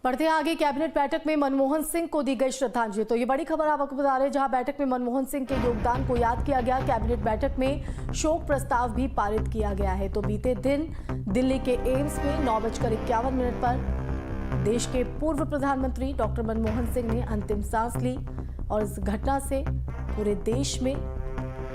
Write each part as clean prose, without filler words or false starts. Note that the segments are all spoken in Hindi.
बढ़ते हैं आगे। कैबिनेट बैठक में मनमोहन सिंह को दी गई श्रद्धांजलि। तो ये बड़ी खबर आपको बता रहे हैं, जहां बैठक में मनमोहन सिंह के योगदान को याद किया गया। कैबिनेट बैठक में शोक प्रस्ताव भी पारित किया गया है। तो बीते दिन दिल्ली के एम्स में 9:51 पर देश के पूर्व प्रधानमंत्री डॉक्टर मनमोहन सिंह ने अंतिम सांस ली और इस घटना से पूरे देश में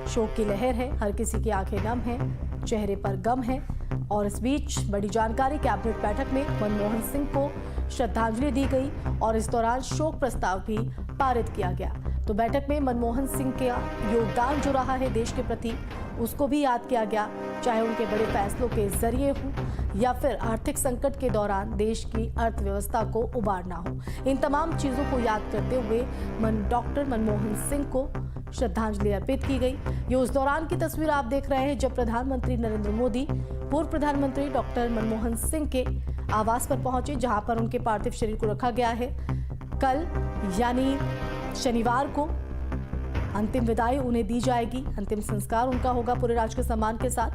शोक की लहर है। हर किसी की आंखें नम हैं, चेहरे पर गम है। और इस बीच बड़ी जानकारी, कैबिनेट बैठक में मनमोहन सिंह को श्रद्धांजलि दी गई और इस दौरान शोक प्रस्ताव भी पारित किया गया। तो बैठक में मनमोहन सिंह का योगदान जो रहा है देश के प्रति, उसको भी याद किया गया, चाहे उनके बड़े फैसलों के जरिए हो या फिर आर्थिक संकट के दौरान देश की अर्थव्यवस्था को उबारना हो। इन तमाम चीजों को याद करते हुए डॉक्टर मनमोहन सिंह को श्रद्धांजलि अर्पित की गई। ये उस दौरान की तस्वीर आप देख रहे हैं जब प्रधानमंत्री नरेंद्र मोदी पूर्व प्रधानमंत्री डॉक्टर मनमोहन सिंह के आवास पर पहुंचे, जहां पर उनके पार्थिव शरीर को रखा गया है। कल यानी शनिवार को अंतिम विदाई उन्हें दी जाएगी। अंतिम संस्कार उनका होगा पूरे राजकीय सम्मान के साथ।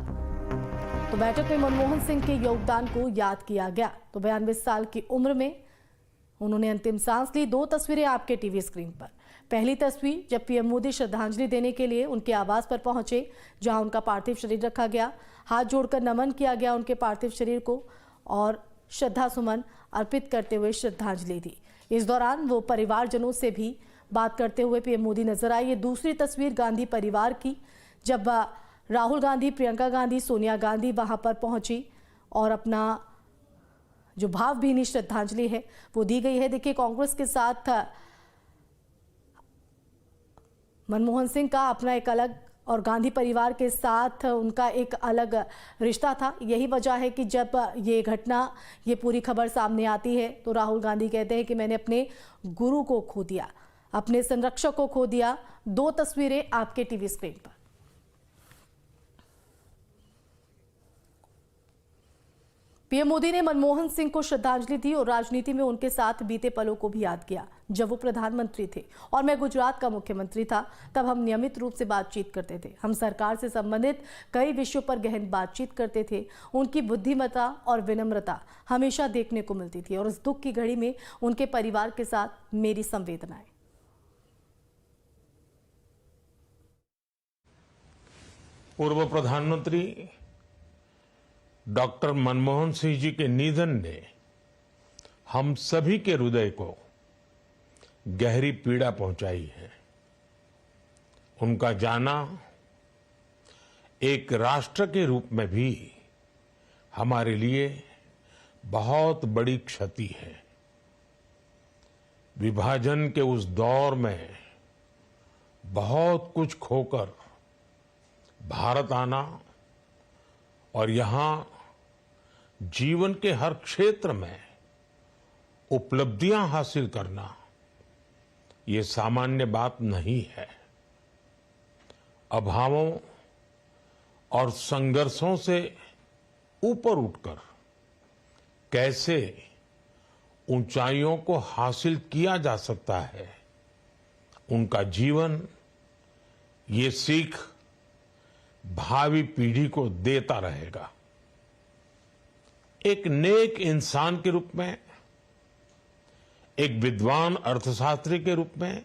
तो बैठक में मनमोहन सिंह के योगदान को याद किया गया। तो 92 साल की उम्र में उन्होंने अंतिम सांस ली। 2 तस्वीरें आपके टीवी स्क्रीन पर। पहली तस्वीर जब पीएम मोदी श्रद्धांजलि देने के लिए उनके आवास पर पहुंचे, जहां उनका पार्थिव शरीर रखा गया। हाथ जोड़कर नमन किया गया उनके पार्थिव शरीर को और श्रद्धा सुमन अर्पित करते हुए श्रद्धांजलि दी। इस दौरान वो परिवारजनों से भी बात करते हुए पीएम मोदी नजर आए। ये दूसरी तस्वीर गांधी परिवार की, जब राहुल गांधी, प्रियंका गांधी, सोनिया गांधी वहां पर पहुंची और अपना जो भावभीनी श्रद्धांजलि है वो दी गई है। देखिए, कांग्रेस के साथ मनमोहन सिंह का अपना एक अलग और गांधी परिवार के साथ उनका एक अलग रिश्ता था। यही वजह है कि जब ये घटना, ये पूरी खबर सामने आती है तो राहुल गांधी कहते हैं कि मैंने अपने गुरु को खो दिया, अपने संरक्षक को खो दिया। 2 तस्वीरें आपके टीवी स्क्रीन पर। पीएम मोदी ने मनमोहन सिंह को श्रद्धांजलि दी और राजनीति में उनके साथ बीते पलों को भी याद किया। जब वो प्रधानमंत्री थे और मैं गुजरात का मुख्यमंत्री था, तब हम नियमित रूप से बातचीत करते थे। हम सरकार से संबंधित कई विषयों पर गहन बातचीत करते थे। उनकी बुद्धिमत्ता और विनम्रता हमेशा देखने को मिलती थी और इस दुख की घड़ी में उनके परिवार के साथ मेरी संवेदनाएं। पूर्व प्रधानमंत्री डॉक्टर मनमोहन सिंह जी के निधन ने हम सभी के हृदय को गहरी पीड़ा पहुंचाई है। उनका जाना एक राष्ट्र के रूप में भी हमारे लिए बहुत बड़ी क्षति है। विभाजन के उस दौर में बहुत कुछ खोकर भारत आना और यहां जीवन के हर क्षेत्र में उपलब्धियां हासिल करना, ये सामान्य बात नहीं है। अभावों और संघर्षों से ऊपर उठकर कैसे ऊंचाइयों को हासिल किया जा सकता है, उनका जीवन ये सीख भावी पीढ़ी को देता रहेगा। एक नेक इंसान के रूप में, एक विद्वान अर्थशास्त्री के रूप में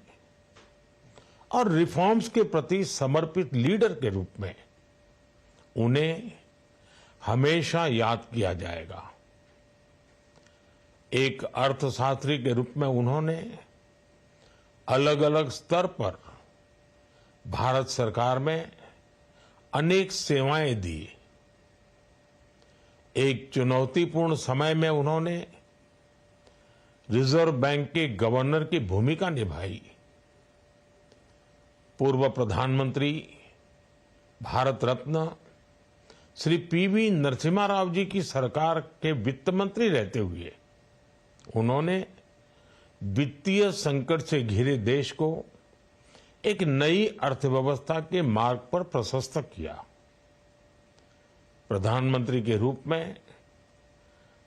और रिफॉर्म्स के प्रति समर्पित लीडर के रूप में उन्हें हमेशा याद किया जाएगा। एक अर्थशास्त्री के रूप में उन्होंने अलग अलग स्तर पर भारत सरकार में अनेक सेवाएं दी। एक चुनौतीपूर्ण समय में उन्होंने रिजर्व बैंक के गवर्नर की भूमिका निभाई। पूर्व प्रधानमंत्री, भारत रत्न श्री पीवी नरसिम्हा राव जी की सरकार के वित्त मंत्री रहते हुए उन्होंने वित्तीय संकट से घिरे देश को एक नई अर्थव्यवस्था के मार्ग पर प्रशस्त किया। प्रधानमंत्री के रूप में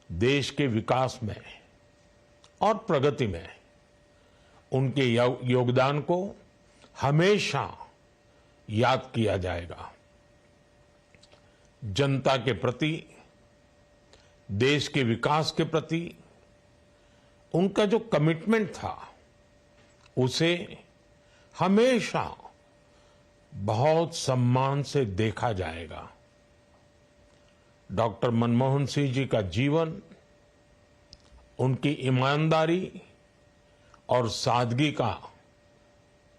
देश के विकास में और प्रगति में उनके योगदान को हमेशा याद किया जाएगा। जनता के प्रति, देश के विकास के प्रति उनका जो कमिटमेंट था उसे हमेशा बहुत सम्मान से देखा जाएगा। डॉक्टर मनमोहन सिंह जी का जीवन उनकी ईमानदारी और सादगी का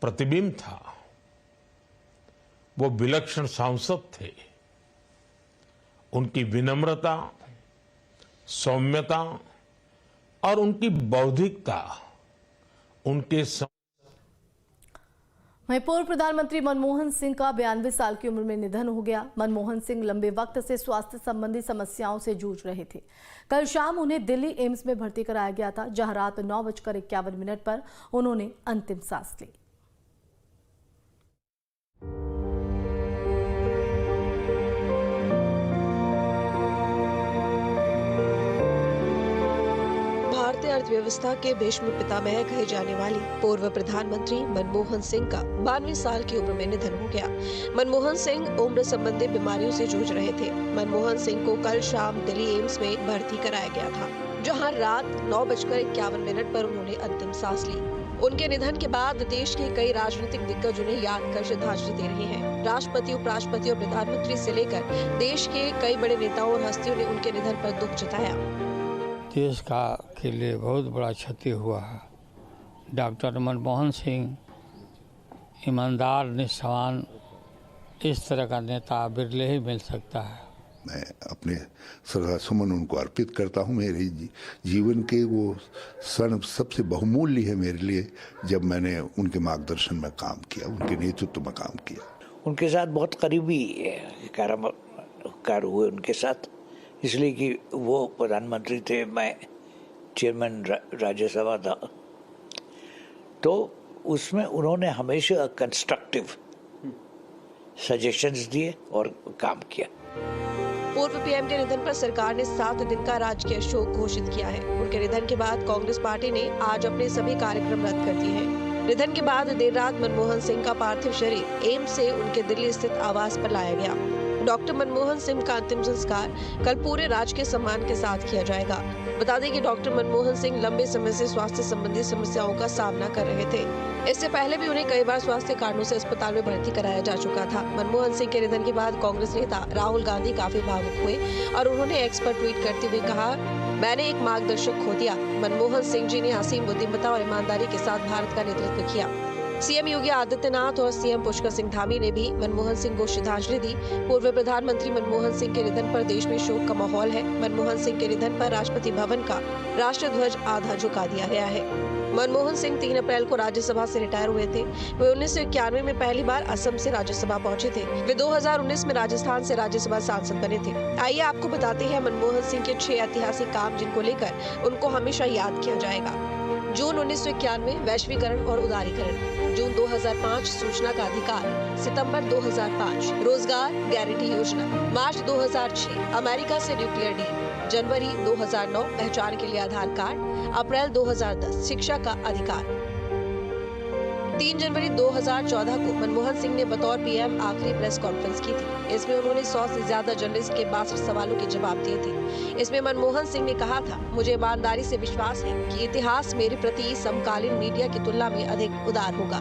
प्रतिबिंब था। वो विलक्षण सांसद थे। उनकी विनम्रता, सौम्यता और उनकी बौद्धिकता उनके वहीं पूर्व प्रधानमंत्री मनमोहन सिंह का 92 साल की उम्र में निधन हो गया। मनमोहन सिंह लंबे वक्त से स्वास्थ्य संबंधी समस्याओं से जूझ रहे थे। कल शाम उन्हें दिल्ली एम्स में भर्ती कराया गया था, जहां रात 9:51 पर उन्होंने अंतिम सांस ली। भारतीय अर्थव्यवस्था के भीष्म पितामह कहे जाने वाली पूर्व प्रधानमंत्री मनमोहन सिंह का 92 साल की उम्र में निधन हो गया। मनमोहन सिंह उम्र संबंधी बीमारियों से जूझ रहे थे। मनमोहन सिंह को कल शाम दिल्ली एम्स में भर्ती कराया गया था, जहां रात 9:51 पर उन्होंने अंतिम सांस ली। उनके निधन के बाद देश के कई राजनीतिक दिग्गज उन्हें याद कर श्रद्धांजलि दे रहे हैं। राष्ट्रपति, उपराष्ट्रपति और प्रधानमंत्री से लेकर देश के कई बड़े नेताओं और हस्तियों ने उनके निधन पर दुख जताया। देश के लिए बहुत बड़ा क्षति हुआ है। डॉक्टर मनमोहन सिंह ईमानदार, निष्ठावान, इस तरह का नेता बिरले ही मिल सकता है। मैं अपने श्रद्धासुमन उनको अर्पित करता हूँ। मेरे जीवन के वो क्षण सबसे बहुमूल्य है मेरे लिए, जब मैंने उनके मार्गदर्शन में काम किया, उनके नेतृत्व में काम किया। उनके साथ बहुत करीबी कार्य हुए उनके साथ, इसलिए कि वो प्रधानमंत्री थे, मैं चेयरमैन राज्यसभा था, तो उसमें उन्होंने हमेशा कंस्ट्रक्टिव सजेशंस दिए और काम किया। पूर्व पीएम के निधन पर सरकार ने 7 दिन का राजकीय शोक घोषित किया है। उनके निधन के बाद कांग्रेस पार्टी ने आज अपने सभी कार्यक्रम रद्द कर दिए हैं। निधन के बाद देर रात मनमोहन सिंह का पार्थिव शरीर एम्स से उनके दिल्ली स्थित आवास पर लाया गया। डॉक्टर मनमोहन सिंह का अंतिम संस्कार कल पूरे राजकीय सम्मान के साथ किया जाएगा। बता दें कि डॉक्टर मनमोहन सिंह लंबे समय से स्वास्थ्य संबंधी समस्याओं का सामना कर रहे थे। इससे पहले भी उन्हें कई बार स्वास्थ्य कारणों से अस्पताल में भर्ती कराया जा चुका था। मनमोहन सिंह के निधन के बाद कांग्रेस नेता राहुल गांधी काफी भावुक हुए और उन्होंने एक्स पर ट्वीट करते हुए कहा, मैंने एक मार्गदर्शक खो दिया। मनमोहन सिंह जी ने असीम बुद्धिमत्ता और ईमानदारी के साथ भारत का नेतृत्व किया। सीएम योगी आदित्यनाथ और सीएम पुष्कर सिंह धामी ने भी मनमोहन सिंह को श्रद्धांजलि दी। पूर्व प्रधानमंत्री मनमोहन सिंह के निधन पर देश में शोक का माहौल है। मनमोहन सिंह के निधन पर राष्ट्रपति भवन का राष्ट्रीय ध्वज आधा झुका दिया गया है। मनमोहन सिंह 3 अप्रैल को राज्यसभा से रिटायर हुए थे। वे 1991 में पहली बार असम से राज्यसभा पहुंचे थे। वे 2019 में राजस्थान से राज्यसभा सांसद बने थे। आइए आपको बताते हैं मनमोहन सिंह के 6 ऐतिहासिक काम, जिनको लेकर उनको हमेशा याद किया जाएगा। जून 1991 वैश्वीकरण और उदारीकरण, जून 2005 सूचना का अधिकार, सितंबर 2005 रोजगार गारंटी योजना, मार्च 2006 अमेरिका से न्यूक्लियर डील, जनवरी 2009 पहचान के लिए आधार कार्ड, अप्रैल 2010 शिक्षा का अधिकार। 3 जनवरी 2014 को मनमोहन सिंह ने बतौर पीएम आखिरी प्रेस कॉन्फ्रेंस की थी। इसमें उन्होंने 100 से ज्यादा जर्नलिस्ट के 62 सवालों के जवाब दिए थे। इसमें मनमोहन सिंह ने कहा था, मुझे ईमानदारी से विश्वास है कि इतिहास मेरे प्रति समकालीन मीडिया की तुलना में अधिक उदार होगा।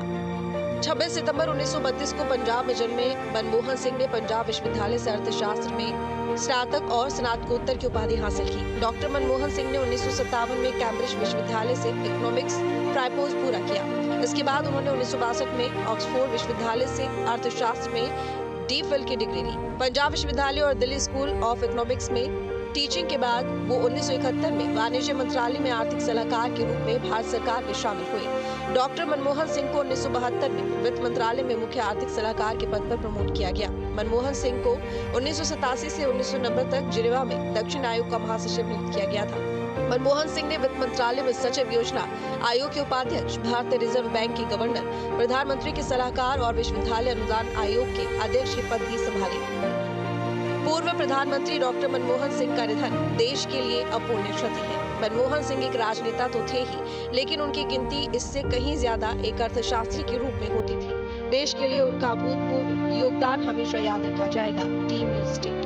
26 सितंबर 1932 को पंजाब में जन्मे मनमोहन सिंह ने पंजाब विश्वविद्यालय से अर्थशास्त्र में स्नातक और स्नातकोत्तर की उपाधि हासिल की। डॉक्टर मनमोहन सिंह ने 1957 में कैम्ब्रिज विश्वविद्यालय से इकोनॉमिक्स ट्राइपोज पूरा किया। इसके बाद उन्होंने 1962 में ऑक्सफोर्ड विश्वविद्यालय से अर्थशास्त्र में डी.फिल की डिग्री ली। पंजाब विश्वविद्यालय और दिल्ली स्कूल ऑफ इकोनॉमिक्स में टीचिंग के बाद वो 1971 में वाणिज्य मंत्रालय में आर्थिक सलाहकार के रूप में भारत सरकार में शामिल हुए। डॉक्टर मनमोहन सिंह को 1972 में वित्त मंत्रालय में मुख्य आर्थिक सलाहकार के पद पर प्रमोट किया गया। मनमोहन सिंह को 1987 से 1990 तक जिनेवा में दक्षिण आयोग का महासचिव नियुक्त किया गया था। मनमोहन सिंह ने वित्त मंत्रालय में सचिव, योजना आयोग के उपाध्यक्ष, भारतीय रिजर्व बैंक के गवर्नर, प्रधानमंत्री के सलाहकार और विश्वविद्यालय अनुदान आयोग के अध्यक्ष के पद भी संभाले। पूर्व प्रधानमंत्री डॉक्टर मनमोहन सिंह का निधन देश के लिए अपूर्णीय क्षति है। मनमोहन सिंह एक राजनेता तो थे ही, लेकिन उनकी गिनती इससे कहीं ज्यादा एक अर्थशास्त्री के रूप में होती थी। देश के लिए उनका अभूतपूर्व योगदान हमेशा याद रखा जाएगा। Team news.